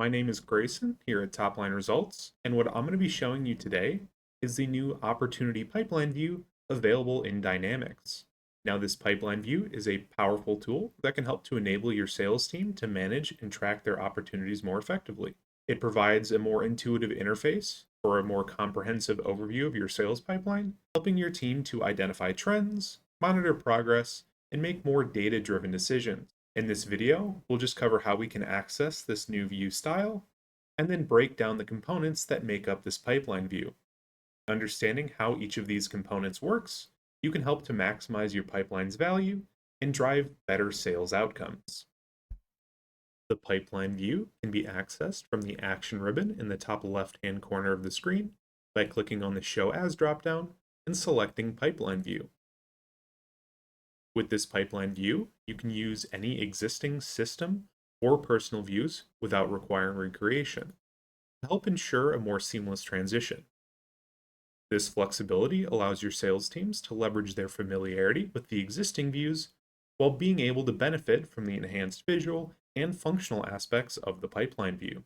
My name is Grayson here at Top Line Results, and what I'm going to be showing you today is the new Opportunity Pipeline View available in Dynamics. Now, this pipeline view is a powerful tool that can help to enable your sales team to manage and track their opportunities more effectively. It provides a more intuitive interface for a more comprehensive overview of your sales pipeline, helping your team to identify trends, monitor progress, and make more data-driven decisions. In this video, we'll just cover how we can access this new view style, and then break down the components that make up this pipeline view. Understanding how each of these components works, you can help to maximize your pipeline's value and drive better sales outcomes. The pipeline view can be accessed from the action ribbon in the top left-hand corner of the screen by clicking on the Show As dropdown and selecting Pipeline View. With this pipeline view, you can use any existing system or personal views without requiring recreation to help ensure a more seamless transition. This flexibility allows your sales teams to leverage their familiarity with the existing views while being able to benefit from the enhanced visual and functional aspects of the pipeline view.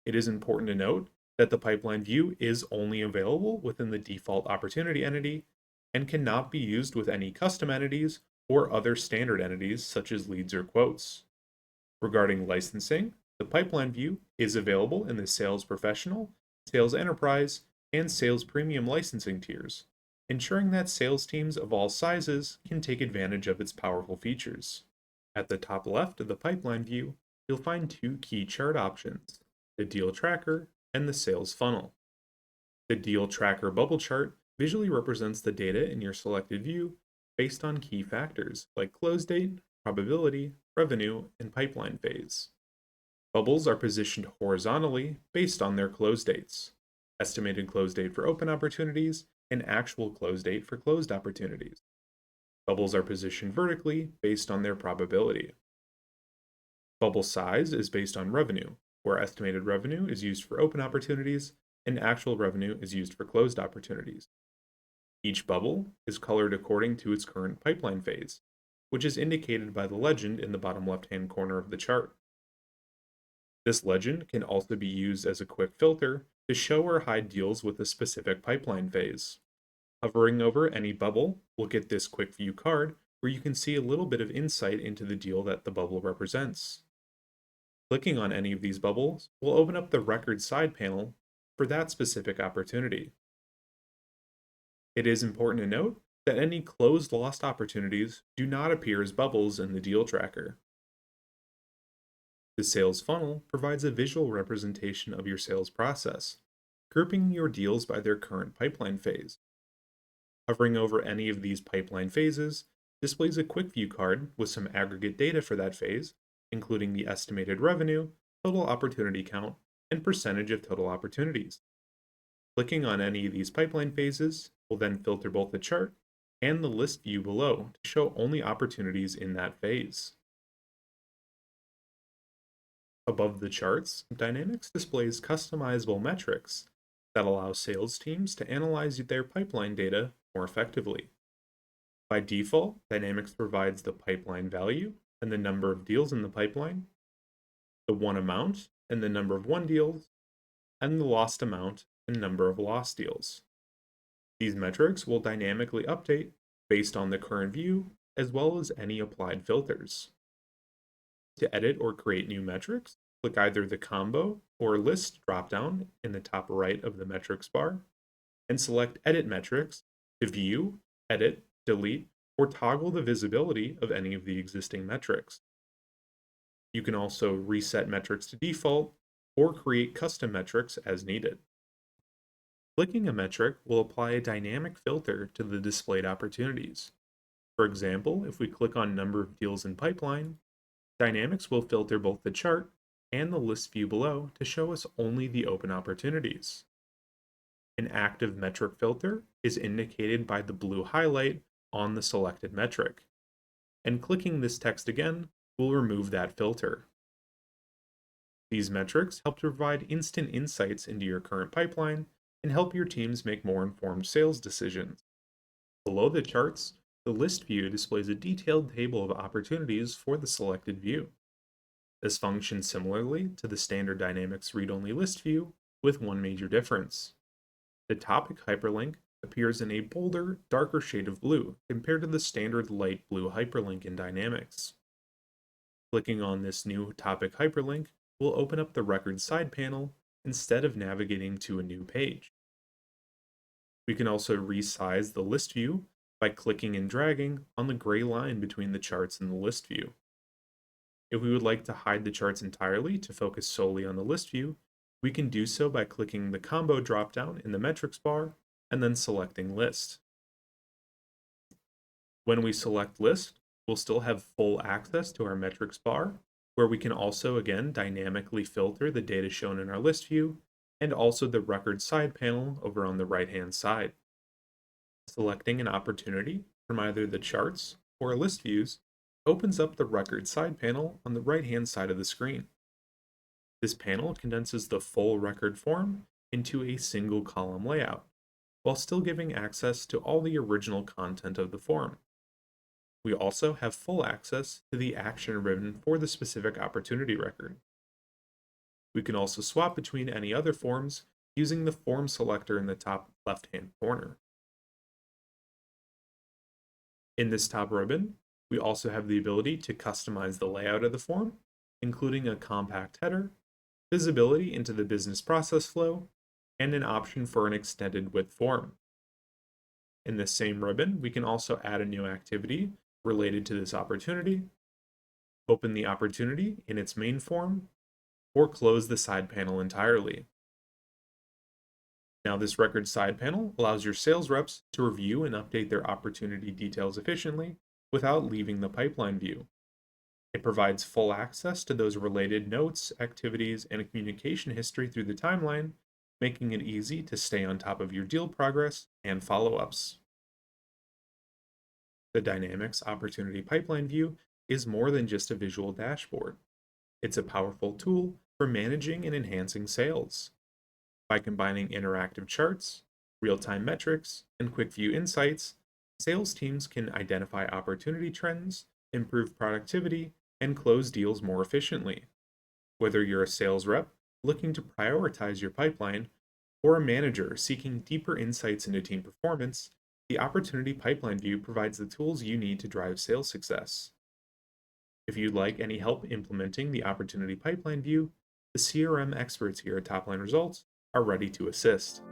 It is important to note that the pipeline view is only available within the default opportunity entity and cannot be used with any custom entities or other standard entities such as leads or quotes. Regarding licensing, the pipeline view is available in the Sales Professional, Sales Enterprise, and Sales Premium licensing tiers, ensuring that sales teams of all sizes can take advantage of its powerful features. At the top left of the pipeline view, you'll find two key chart options, the Deal Tracker and the Sales Funnel. The Deal Tracker bubble chart visually represents the data in your selected view based on key factors like close date, probability, revenue, and pipeline phase. Bubbles are positioned horizontally based on their close dates, estimated close date for open opportunities, and actual close date for closed opportunities. Bubbles are positioned vertically based on their probability. Bubble size is based on revenue, where estimated revenue is used for open opportunities and actual revenue is used for closed opportunities. Each bubble is colored according to its current pipeline phase, which is indicated by the legend in the bottom left-hand corner of the chart. This legend can also be used as a quick filter to show or hide deals with a specific pipeline phase. Hovering over any bubble will get this quick view card where you can see a little bit of insight into the deal that the bubble represents. Clicking on any of these bubbles will open up the record side panel for that specific opportunity. It is important to note that any closed lost opportunities do not appear as bubbles in the deal tracker. The sales funnel provides a visual representation of your sales process, grouping your deals by their current pipeline phase. Hovering over any of these pipeline phases displays a quick view card with some aggregate data for that phase, including the estimated revenue, total opportunity count, and percentage of total opportunities. Clicking on any of these pipeline phases will then filter both the chart and the list view below to show only opportunities in that phase. Above the charts, Dynamics displays customizable metrics that allow sales teams to analyze their pipeline data more effectively. By default, Dynamics provides the pipeline value and the number of deals in the pipeline, the won amount and the number of won deals, and the lost amount and number of lost deals. These metrics will dynamically update based on the current view as well as any applied filters. To edit or create new metrics, click either the Combo or List dropdown in the top right of the metrics bar, and select Edit Metrics to view, edit, delete, or toggle the visibility of any of the existing metrics. You can also reset metrics to default or create custom metrics as needed. Clicking a metric will apply a dynamic filter to the displayed opportunities. For example, if we click on Number of Deals in Pipeline, Dynamics will filter both the chart and the list view below to show us only the open opportunities. An active metric filter is indicated by the blue highlight on the selected metric, and clicking this text again will remove that filter. These metrics help to provide instant insights into your current pipeline and help your teams make more informed sales decisions. Below the charts, the list view displays a detailed table of opportunities for the selected view. This functions similarly to the standard Dynamics read-only list view, with one major difference. The topic hyperlink appears in a bolder, darker shade of blue compared to the standard light blue hyperlink in Dynamics. Clicking on this new topic hyperlink will open up the record side panel instead of navigating to a new page. We can also resize the list view by clicking and dragging on the gray line between the charts and the list view. If we would like to hide the charts entirely to focus solely on the list view, we can do so by clicking the combo dropdown in the metrics bar and then selecting list. When we select list, we'll still have full access to our metrics bar, where we can also again dynamically filter the data shown in our list view and also the record side panel over on the right hand side. Selecting an opportunity from either the charts or list views opens up the record side panel on the right hand side of the screen. This panel condenses the full record form into a single column layout, while still giving access to all the original content of the form. We also have full access to the action ribbon for the specific opportunity record. We can also swap between any other forms using the form selector in the top left-hand corner. In this top ribbon, we also have the ability to customize the layout of the form, including a compact header, visibility into the business process flow, and an option for an extended width form. In this same ribbon, we can also add a new activity related to this opportunity, open the opportunity in its main form, or close the side panel entirely. Now, this record side panel allows your sales reps to review and update their opportunity details efficiently without leaving the pipeline view. It provides full access to those related notes, activities, and communication history through the timeline, making it easy to stay on top of your deal progress and follow-ups. The Dynamics Opportunity Pipeline View is more than just a visual dashboard. It's a powerful tool for managing and enhancing sales. By combining interactive charts, real-time metrics, and quick view insights, sales teams can identify opportunity trends, improve productivity, and close deals more efficiently. Whether you're a sales rep looking to prioritize your pipeline or a manager seeking deeper insights into team performance, the Opportunity Pipeline View provides the tools you need to drive sales success. If you'd like any help implementing the Opportunity Pipeline View, the CRM experts here at Topline Results are ready to assist.